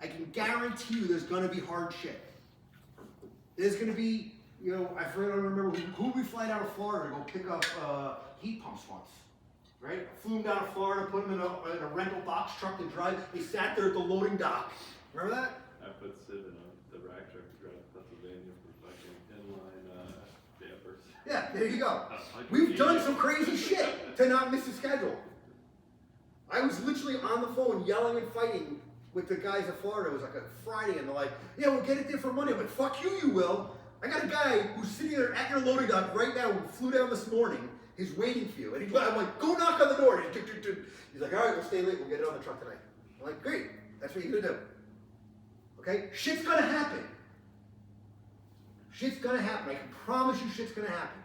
I can guarantee you there's gonna be hard shit. There's gonna be, you know, I remember who we fly down to Florida to go pick up heat pumps once. Right? I flew them down to Florida, put them in a rental box truck to drive. They sat there at the loading dock. Remember that? I put Sid in the rack truck to drive to Pennsylvania for fucking inline dampers. Yeah, there you go. We've done some crazy shit to not miss a schedule. I was literally on the phone yelling and fighting with the guys in Florida. It was like a Friday, and they're like, yeah, we'll get it there for Monday. I'm like, fuck you, you will. I got a guy who's sitting there at your loading dock right now who flew down this morning. He's waiting for you. And I'm like, go knock on the door. He's like, all right, we'll stay late. We'll get it on the truck tonight. I'm like, great. That's what you're going to do. Okay? Shit's going to happen. Shit's going to happen. I can promise you shit's going to happen.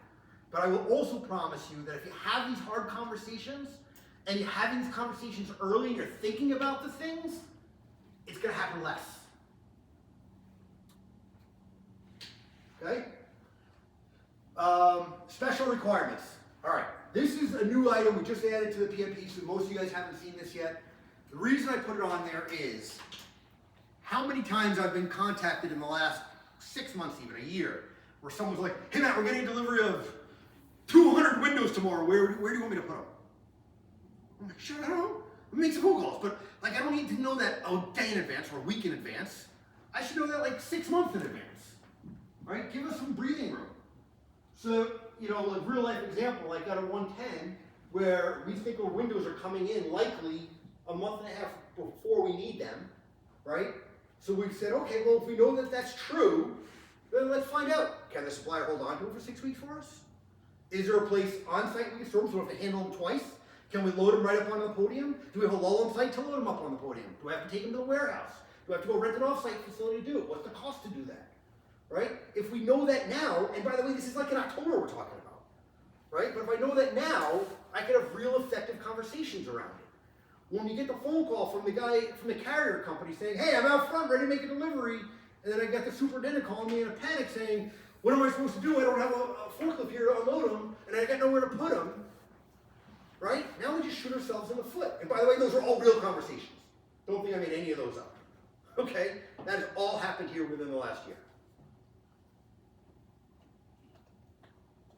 But I will also promise you that if you have these hard conversations, and you're having these conversations early, and you're thinking about the things, it's going to happen less. Okay? Special requirements. All right, this is a new item we just added to the PMP, so most of you guys haven't seen this yet. The reason I put it on there is how many times I've been contacted in the last 6 months, even a year, where someone's like, hey Matt, we're getting a delivery of 200 windows tomorrow, where do you want me to put them? I'm like, sure, I don't know. Make some phone calls, but like I don't need to know that a day in advance or a week in advance. I should know that like 6 months in advance, right? Give us some breathing room. So, you know, a real life example, like out of 110, where we think our windows are coming in likely a month and a half before we need them, right? So we said, okay, well, if we know that that's true, then let's find out. Can the supplier hold on to it for 6 weeks for us? Is there a place on site we can store them so we have to handle them twice? Can we load them right up onto the podium? Do we have a lull on site to load them up on the podium? Do I have to take them to the warehouse? Do I have to go rent an off-site facility to do it? What's the cost to do that? Right? If we know that now, and by the way, this is like in October we're talking about, right? But if I know that now, I can have real effective conversations around it. When you get the phone call from the guy from the carrier company saying, hey, I'm out front, ready to make a delivery, and then I got the superintendent calling me in a panic saying, what am I supposed to do? I don't have a forklift here to unload them, and I got nowhere to put them, right? Now we just shoot ourselves in the foot. And by the way, those are all real conversations. Don't think I made any of those up. Okay? That has all happened here within the last year.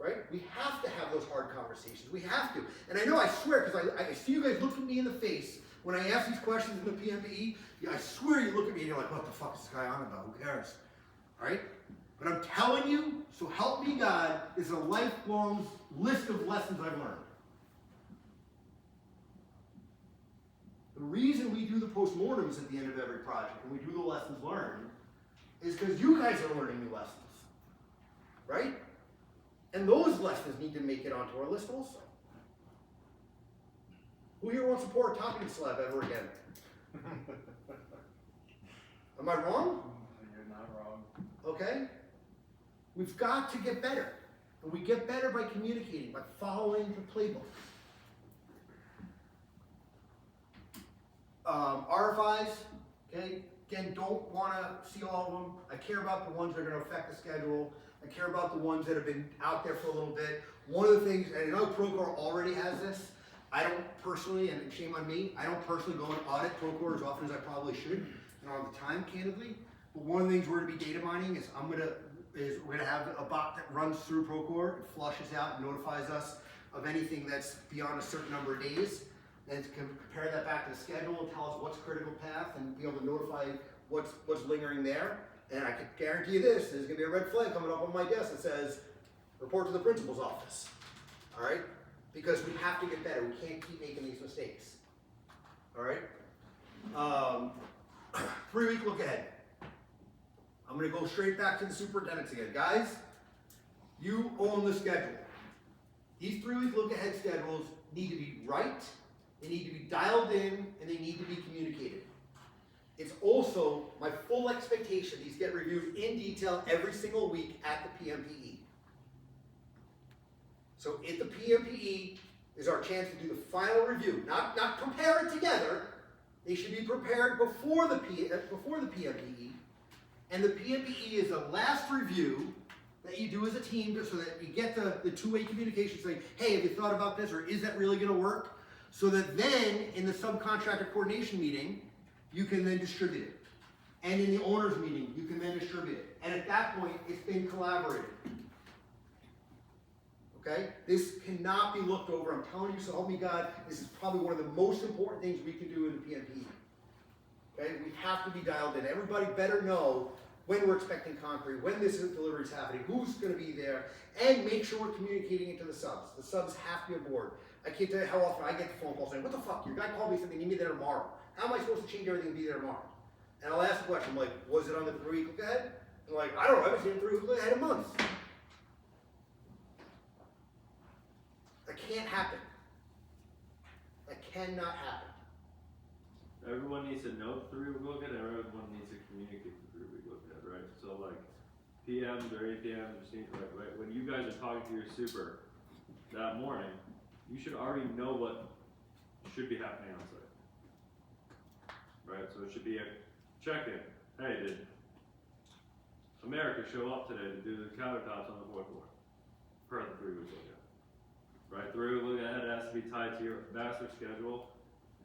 Right? We have to have those hard conversations. We have to. And I know, I swear, because I see you guys look at me in the face when I ask these questions in the PMPE. I swear you look at me and you're like, what the fuck is this guy on about? Who cares? alright? But I'm telling you, so help me God, is a lifelong list of lessons I've learned. The reason we do the postmortems at the end of every project and we do the lessons learned is because you guys are learning new lessons, right? And those lessons need to make it onto our list also. Who here wants to pour a topping slab ever again? Am I wrong? You're not wrong. Okay? We've got to get better. And we get better by communicating, by following the playbook. RFIs, okay? Again, don't want to see all of them. I care about the ones that are going to affect the schedule. I care about the ones that have been out there for a little bit. One of the things, and I know Procore already has this, I don't personally, and shame on me, I don't personally go and audit Procore as often as I probably should, and all the time, candidly. But one of the things we're going to be data mining is we're gonna have a bot that runs through Procore and flushes out and notifies us of anything that's beyond a certain number of days. And to compare that back to the schedule and tell us what's critical path and be able to notify what's lingering there. And I can guarantee you this, there's gonna be a red flag coming up on my desk that says, report to the principal's office. All right? Because we have to get better. We can't keep making these mistakes. All right? 3-week look ahead. I'm gonna go straight back to the superintendents again. Guys, you own the schedule. These 3-week look ahead schedules need to be right, they need to be dialed in, and they need to be communicated. It's also my full expectation these get reviewed in detail every single week at the PMPE. So at the PMPE is our chance to do the final review, not compare it together. They should be prepared before the PMPE. And the PMPE is the last review that you do as a team so that you get the two-way communication saying, hey, have you thought about this, or is that really gonna work? So that then in the subcontractor coordination meeting, you can then distribute it. And in the owner's meeting, you can then distribute it. And at that point, it's been collaborated. Okay? This cannot be looked over. I'm telling you, so help me God, this is probably one of the most important things we can do in the PMPE. Okay? We have to be dialed in. Everybody better know when we're expecting concrete, when this delivery is happening, who's going to be there, and make sure we're communicating it to the subs. The subs have to be aboard. I can't tell you how often I get the phone call saying, what the fuck, your guy called me saying they need me there tomorrow. How am I supposed to change everything and be there tomorrow? And I'll ask the question, I'm like, was it on the 3-week look ahead? I'm like, I don't know, I haven't seen it 3 weeks ahead in months. That can't happen. That cannot happen. Everyone needs to know the 3-week look ahead, and everyone needs to communicate the 3-week look ahead, right? So like PMs or APMs or senior, right? When you guys are talking to your super that morning, you should already know what should be happening on site. Right? So it should be a check-in. Hey, did America show up today to do the countertops on the 4th floor? Per the 3-week look ahead. Right? 3-week look ahead has to be tied to your master schedule,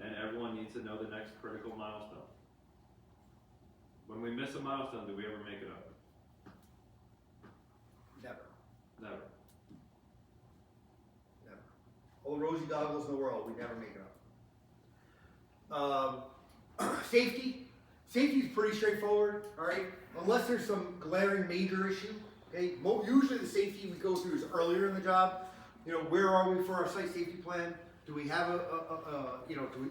and everyone needs to know the next critical milestone. When we miss a milestone, do we ever make it up? Never. Never. Never. All the rosy goggles in the world, we never make it up. Safety. Safety is pretty straightforward, all right? Unless there's some glaring major issue, okay? Usually the safety we go through is earlier in the job. You know, where are we for our site safety plan? Do we have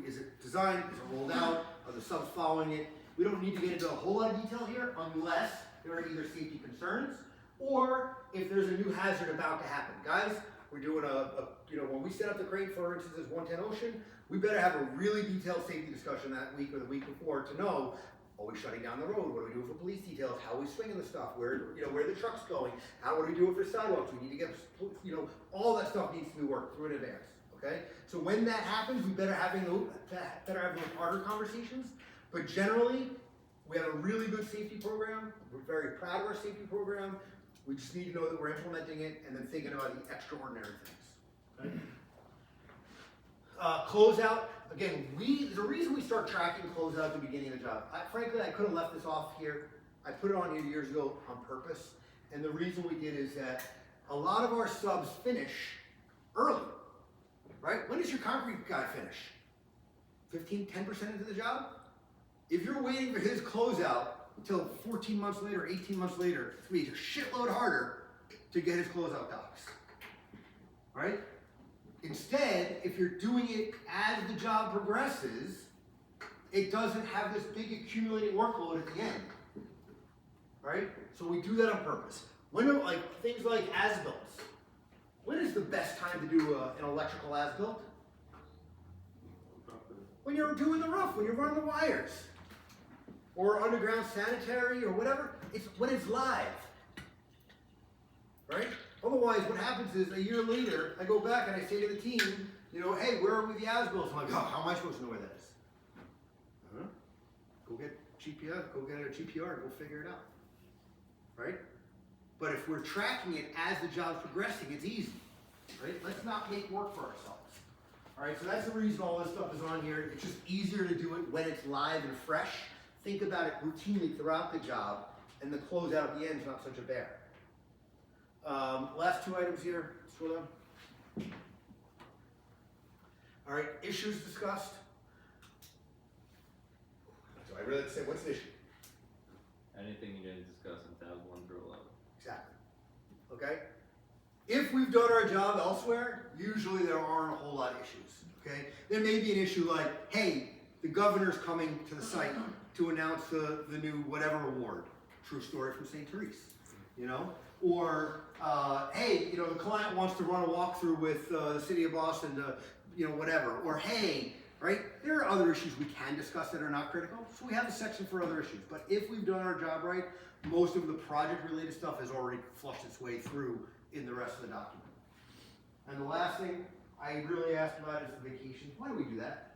is it designed? Is it rolled out? Are the subs following it? We don't need to get into a whole lot of detail here unless there are either safety concerns or if there's a new hazard about to happen. Guys, we're doing when we set up the crane, for instance, as 110 Ocean, we better have a really detailed safety discussion that week or the week before to know, are we shutting down the road? What do we do for police details? How are we swinging the stuff? Where the truck's going? How do we do it for sidewalks? We need to get, all that stuff needs to be worked through in advance, okay? So when that happens, we better having harder conversations, but generally, we have a really good safety program. We're very proud of our safety program. We just need to know that we're implementing it and then thinking about the extraordinary things. Okay? Closeout, again, there's a reason we start tracking closeout at the beginning of the job. Frankly, I could have left this off here. I put it on here years ago on purpose. And the reason we did is that a lot of our subs finish early, right? When does your concrete guy finish? 10% into the job? If you're waiting for his closeout until 14 months later, 18 months later. It's gonna be a shitload harder to get his closeout docs. Right? Instead, if you're doing it as the job progresses, it doesn't have this big accumulating workload at the end. Right? So we do that on purpose. When are, like, things like as-bills. When is the best time to do an electrical as-built? When you're doing the roof, when you're running the wires. Or underground sanitary or whatever. It's when it's live. Right? Otherwise, what happens is a year later, I go back and I say to the team, you know, hey, where are we with the as-bills? I'm like, oh, how am I supposed to know where that is? Huh? Go get GPR, go get a GPR, go figure it out. Right? But if we're tracking it as the job's progressing, it's easy. Right? Let's not make work for ourselves. Alright, so that's the reason all this stuff is on here. It's just easier to do it when it's live and fresh. Think about it routinely throughout the job, and the closeout at the end is not such a bear. Last two items here, scroll down. Alright, issues discussed. So I really have to say, what's the issue? Anything you didn't discuss in tabs 1 through 11. Exactly. Okay? If we've done our job elsewhere, usually there aren't a whole lot of issues. Okay? There may be an issue like, hey, the governor's coming to the site to announce the new whatever award. True story from St. Therese. You know? Or, hey, you know, the client wants to run a walkthrough with the city of Boston to, you know, whatever. Or, hey, right? There are other issues we can discuss that are not critical, so we have a section for other issues. But if we've done our job right, most of the project-related stuff has already flushed its way through in the rest of the document. And the last thing I really asked about is the vacation. Why do we do that?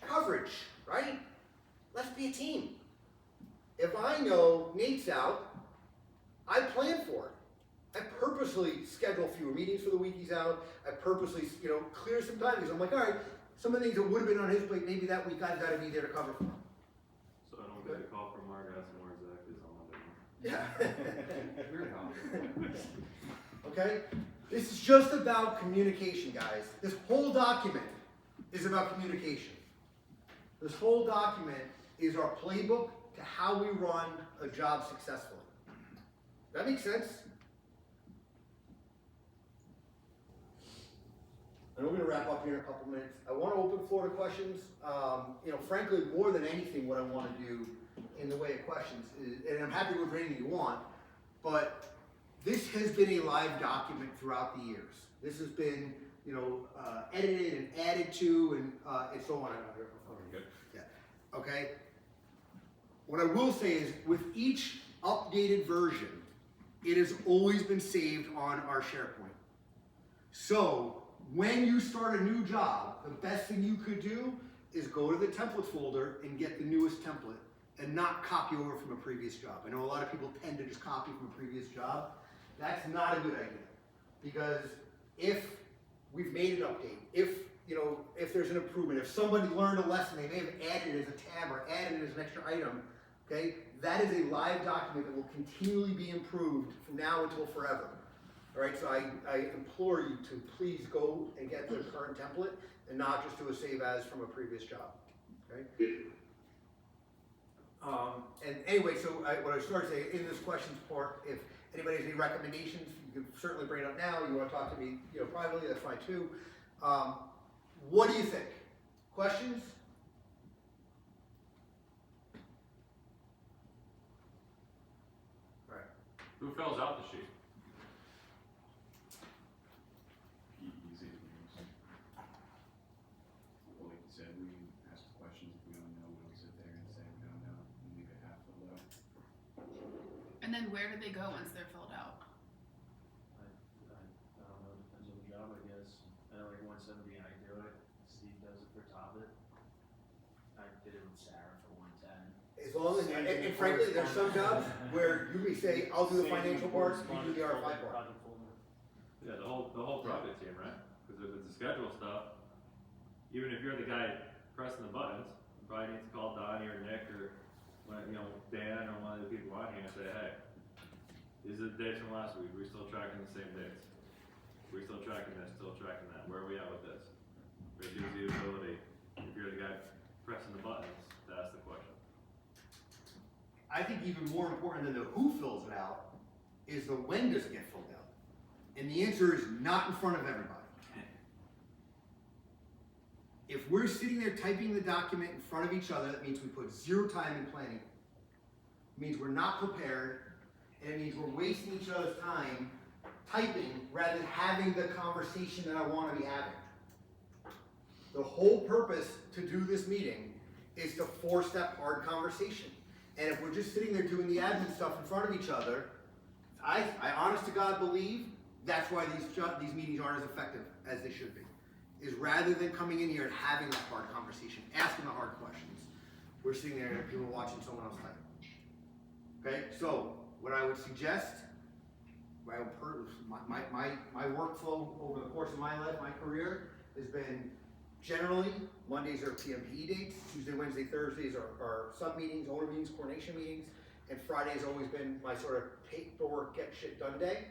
Coverage, right? Let's be a team. If I know Nate's out, I plan for it. I purposely schedule fewer meetings for the week he's out. I purposely, you know, clear some time because I'm like, all right, some of the things that would have been on his plate, maybe that week I've got to be there to cover for him. So I don't get a call from Mark asking where Zach is on Monday. Yeah. Okay? This is just about communication, guys. This whole document is about communication. This whole document is our playbook to how we run a job successfully. That makes sense? And we're going to wrap up here in a couple minutes. I want to open the floor to questions. You know, frankly, more than anything, what I want to do in the way of questions is, and I'm happy with anything you want, but this has been a live document throughout the years. This has been, you know, edited and added to, and so on. Good. Yeah. Okay. What I will say is, with each updated version, it has always been saved on our SharePoint. So when you start a new job, the best thing you could do is go to the templates folder and get the newest template and not copy over from a previous job. I know a lot of people tend to just copy from a previous job. That's not a good idea, because if we've made an update, if, you know, if there's an improvement, if somebody learned a lesson, they may have added it as a tab or added it as an extra item, okay? That is a live document that will continually be improved from now until forever. All right, so I implore you to please go and get the current template and not just do a save as from a previous job, okay? And anyway, so what I started saying in this questions part, if anybody has any recommendations, you can certainly bring it up now. You want to talk to me, you know, privately, that's fine too. What do you think? Questions? All right. Who fills out the sheet? Easy to use. Well, like you said, we ask the questions. If we don't know, we don't sit there and say we don't know and leave it half filled out. And then where do they go once they're filled out? I don't know, it depends on the job, I guess. I know like 170 I do it, Steve does it for Tobbit. I did it with Sarah for 110. As long as, and frankly, there's some jobs where you may say, I'll do the financial part, you do the RFI part. Project folder. Yeah, the whole project team, right? Because if it's the schedule stuff, even if you're the guy pressing the buttons, you probably need to call Donnie or Nick or, you know, Dan or one of the people on here and say, hey, these are the dates from last week. We're still tracking the same dates. We're still tracking this, still tracking that. Where are we at with this? Reduce the ability, if you're the guy pressing the buttons, to ask the question. I think even more important than the who fills it out is the when does it get filled out. And the answer is not in front of everybody. If we're sitting there typing the document in front of each other, that means we put zero time in planning. It means we're not prepared, and it means we're wasting each other's time typing rather than having the conversation that I want to be having. The whole purpose to do this meeting is to force that hard conversation. And if we're just sitting there doing the admin stuff in front of each other, I honest to God believe that's why these meetings aren't as effective as they should be. Is rather than coming in here and having that hard conversation, asking the hard questions, we're sitting there and people watching someone else type. Okay, so what I would suggest, my workflow over the course of my life, my career, has been generally Mondays are PMPE dates, Tuesday, Wednesday, Thursdays are sub meetings, owner meetings, coordination meetings, and Friday's always been my sort of paperwork, get shit done day.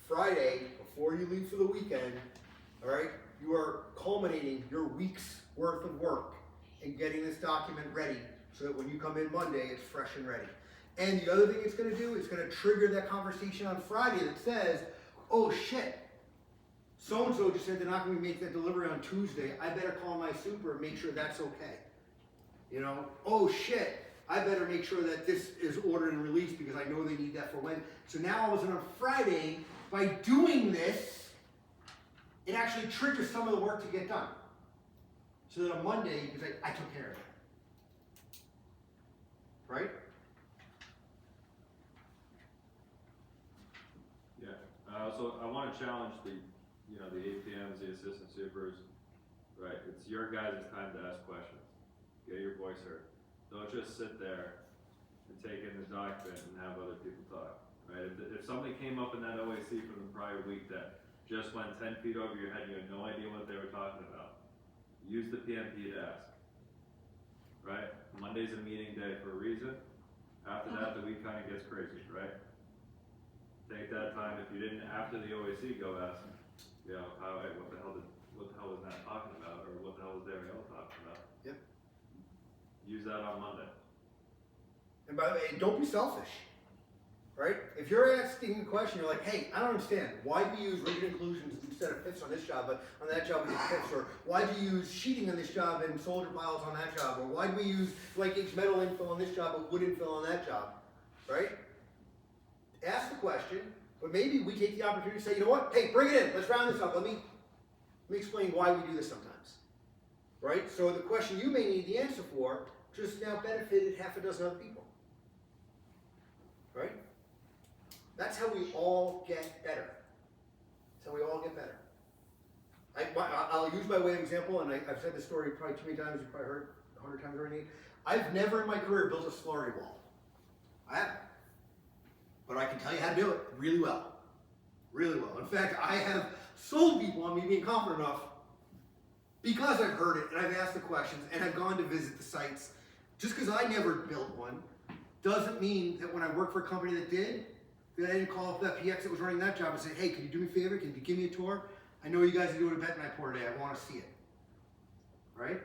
Friday, before you leave for the weekend, all right, you are culminating your week's worth of work and getting this document ready so that when you come in Monday, it's fresh and ready. And the other thing it's going to do is going to trigger that conversation on Friday that says, oh shit, so-and-so just said they're not going to make that delivery on Tuesday. I better call my super and make sure that's okay. You know, oh shit, I better make sure that this is ordered and released because I know they need that for when. So now all of a sudden on Friday, by doing this, it actually triggers some of the work to get done. So that on Monday, you can say, I took care of it. Right? Yeah. So I want to challenge the APMs, the assistant supers. Right. It's your guys' time to ask questions. Get your voice heard. Don't just sit there and take in the document and have other people talk. Right. If something came up in that OAC from the prior week that just went 10 feet over your head, you had no idea what they were talking about, use the PMP to ask. Right? Monday's a meeting day for a reason. After that, the week kind of gets crazy, right? Take that time. If you didn't, after the OAC, go ask, what the hell was Matt talking about, or what the hell was Daryl talking about? Yep. Use that on Monday. And by the way, don't be selfish. Right? If you're asking a question, you're like, hey, I don't understand. Why do you use rigid inclusions instead of pits on this job, but on that job we use pits? Or why do you use sheeting on this job and soldier piles on that job? Or why do we use like metal infill on this job but wood infill on that job? Right? Ask the question, but maybe we take the opportunity to say, you know what? Hey, bring it in. Let's round this up. Let me explain why we do this sometimes. Right? So the question you may need the answer for just now benefited half a dozen other people. Right? That's how we all get better. That's how we all get better. I'll use by way of example, and I've said this story probably too many times, you've probably heard it 100 times already. I've never in my career built a slurry wall. I haven't. But I can tell you how to do it really well. Really well. In fact, I have sold people on me being confident enough because I've heard it and I've asked the questions and I've gone to visit the sites. Just because I never built one doesn't mean that when I worked for a company that did, that I didn't call up that PX that was running that job and say, hey, can you do me a favor? Can you give me a tour? I know you guys are doing a bentonite pour today. I want to see it. Right?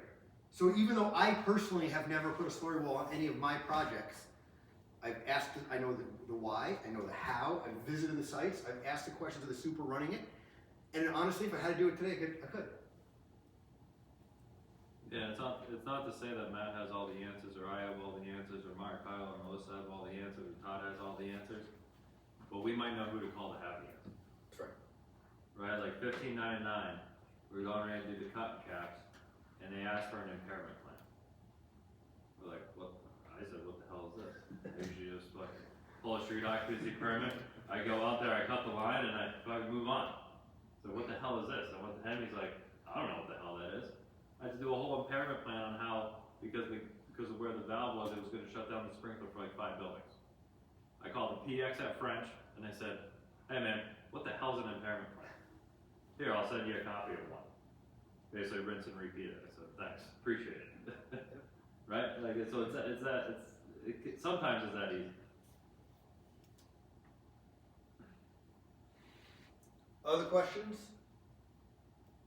So even though I personally have never put a slurry wall on any of my projects, I've asked, I know the why, I know the how, I've visited the sites, I've asked the questions of the super running it, and honestly, if I had to do it today, I could. Yeah, it's not to say that Matt has all the answers, or I have all the answers, or Mark, Kyle, or Melissa have all the answers, or Todd has all the answers, but we might know who to call to have the answer. That's right. Right, like 1599, we were going ready to do the cotton caps, and they asked for an impairment plan. We're like, what? I said, what the hell is this? I usually just fucking pull a street occupancy permit, I go out there, I cut the line, and I fucking move on. So what the hell is this? I went to him, he's like, I don't know what the hell that is. I had to do a whole impairment plan on how, because of where the valve was, it was gonna shut down the sprinkler for like 5 buildings. I called the PX at French, and I said, hey man, what the hell's an impairment plan? Here, I'll send you a copy of one. Basically rinse and repeat it. I said, thanks, appreciate it. Right? Like, so sometimes it's that easy. Other questions?